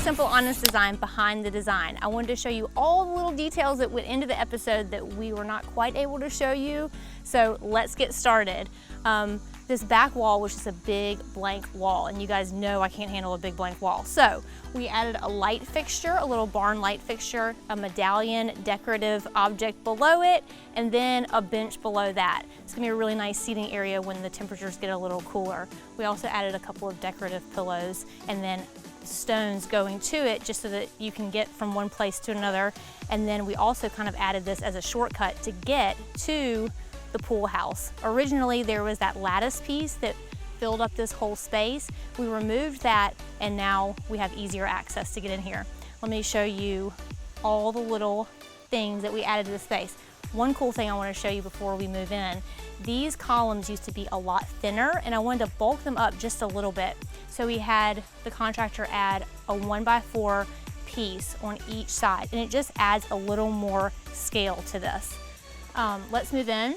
simple, honest design behind the design. I wanted to show you all the little details that went into the episode that we were not quite able to show you. So let's get started. This back wall was just a big blank wall, and you guys know I can't handle a big blank wall. So we added a light fixture, a little barn light fixture, a medallion decorative object below it, and then a bench below that. It's gonna be a really nice seating area when the temperatures get a little cooler. We also added a couple of decorative pillows and then stones going to it just so that you can get from one place to another. And then we also kind of added this as a shortcut to get to the pool house. Originally there was that lattice piece that filled up this whole space. We removed that and now we have easier access to get in here. Let me show you all the little things that we added to the space. One cool thing I want to show you before we move in, these columns used to be a lot thinner and I wanted to bulk them up just a little bit. So we had the contractor add a 1x4 piece on each side, and it just adds a little more scale to this. Let's move in.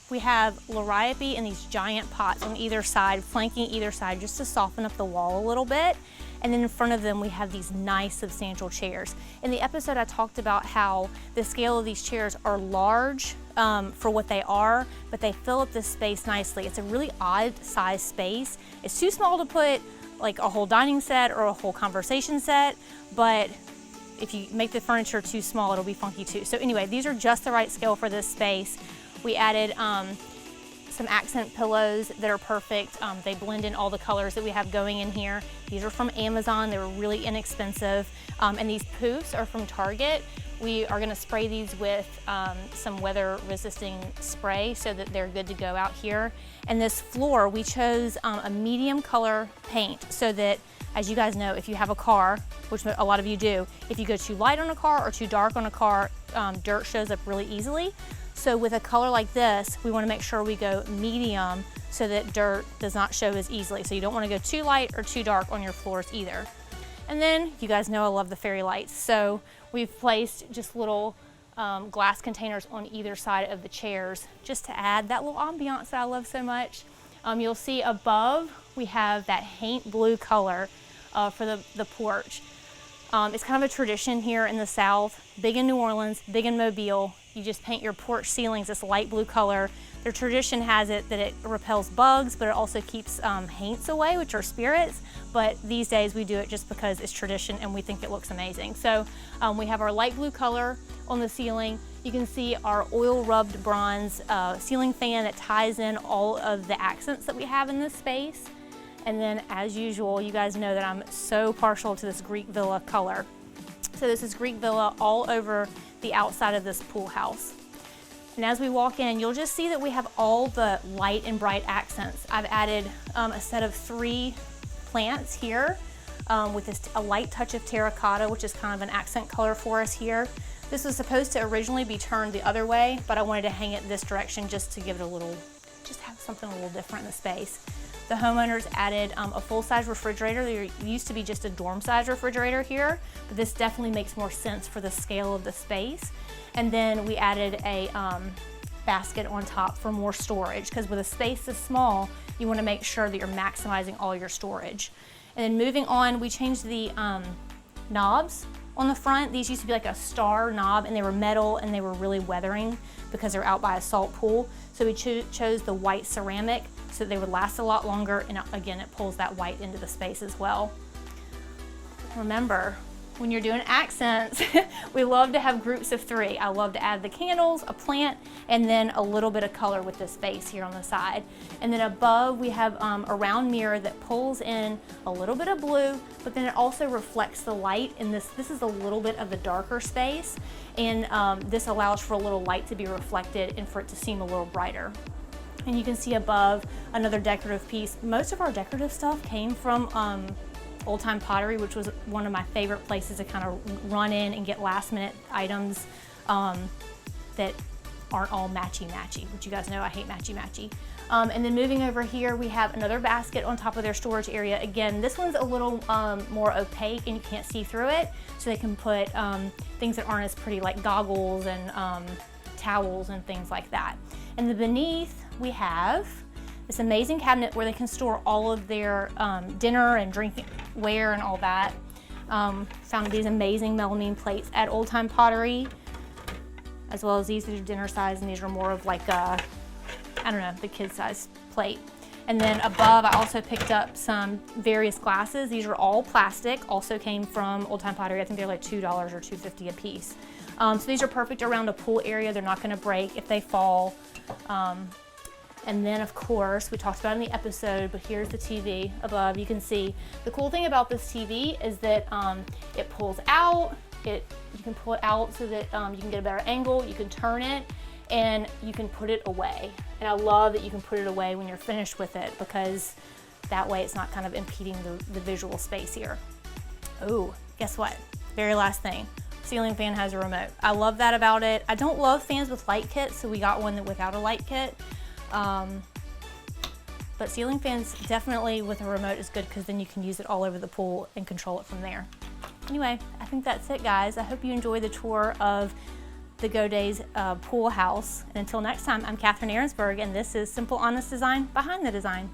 We have liriope in these giant pots on either side, flanking either side just to soften up the wall a little bit. And then in front of them we have these nice substantial chairs. In the episode I talked about how the scale of these chairs are large for what they are, but they fill up this space nicely. It's a really odd size space. It's too small to put like a whole dining set or a whole conversation set, but if you make the furniture too small, it'll be funky too. So anyway, these are just the right scale for this space. We added some accent pillows that are perfect. They blend in all the colors that we have going in here. These are from Amazon. They were really inexpensive. And these poofs are from Target. We are gonna spray these with some weather resisting spray so that they're good to go out here. And this floor, we chose a medium color paint so that, as you guys know, if you have a car, which a lot of you do, if you go too light on a car or too dark on a car, dirt shows up really easily. So with a color like this, we want to make sure we go medium so that dirt does not show as easily. So you don't want to go too light or too dark on your floors either. And then you guys know I love the fairy lights. So we've placed just little glass containers on either side of the chairs just to add that little ambiance that I love so much. You'll see above we have that Haint blue color for the porch. It's kind of a tradition here in the South, big in New Orleans, big in Mobile. You just paint your porch ceilings this light blue color. Their tradition has it that it repels bugs, but it also keeps haints away, which are spirits. But these days we do it just because it's tradition and we think it looks amazing. So we have our light blue color on the ceiling. You can see our oil rubbed bronze ceiling fan that ties in all of the accents that we have in this space. And then as usual, you guys know that I'm so partial to this Greek villa color. So this is Greek villa all over the outside of this pool house. And as we walk in, you'll just see that we have all the light and bright accents. I've added a set of 3 plants here with a light touch of terracotta, which is kind of an accent color for us here. This was supposed to originally be turned the other way, but I wanted to hang it this direction just to give it a little, just have something a little different in the space. The homeowners added a full-size refrigerator. There used to be just a dorm-size refrigerator here, but this definitely makes more sense for the scale of the space. And then we added a basket on top for more storage, because with a space this small, you want to make sure that you're maximizing all your storage. And then moving on, we changed the knobs on the front. These used to be like a star knob, and they were metal and they were really weathering because they're out by a salt pool. So we chose the white ceramic so that they would last a lot longer, and again, it pulls that white into the space as well. Remember, when you're doing accents, we love to have groups of 3. I love to add the candles, a plant, and then a little bit of color with this space here on the side. And then above we have a round mirror that pulls in a little bit of blue, but then it also reflects the light in this. This is a little bit of the darker space, and this allows for a little light to be reflected and for it to seem a little brighter. And you can see above another decorative piece. Most of our decorative stuff came from Old Time Pottery, which was one of my favorite places to kind of run in and get last minute items that aren't all matchy-matchy, which you guys know I hate matchy-matchy. And then moving over here, we have another basket on top of their storage area. Again, this one's a little more opaque and you can't see through it, so they can put things that aren't as pretty, like goggles and towels and things like that. And then beneath, we have this amazing cabinet where they can store all of their dinner and drinkware and all that. Found these amazing melamine plates at Old Time Pottery, as well as these are dinner size, and these are more of like a, I don't know, the kid size plate. And then above, I also picked up some various glasses. These are all plastic, also came from Old Time Pottery. I think they're like $2 or $2.50 a piece. So these are perfect around a pool area. They're not gonna break if they fall. And then of course, we talked about in the episode, but here's the TV above. You can see, the cool thing about this TV is that it pulls out. You can pull it out so that you can get a better angle, you can turn it, and you can put it away. And I love that you can put it away when you're finished with it, because that way it's not kind of impeding the visual space here. Oh, guess what? Very last thing. Ceiling fan has a remote. I love that about it. I don't love fans with light kits, so we got one without a light kit. But ceiling fans definitely with a remote is good, because then you can use it all over the pool and control it from there. Anyway, I think that's it, guys. I hope you enjoyed the tour of the Go Days pool house. And until next time, I'm Catherine Arensberg, and this is Simple Honest Design Behind the Design.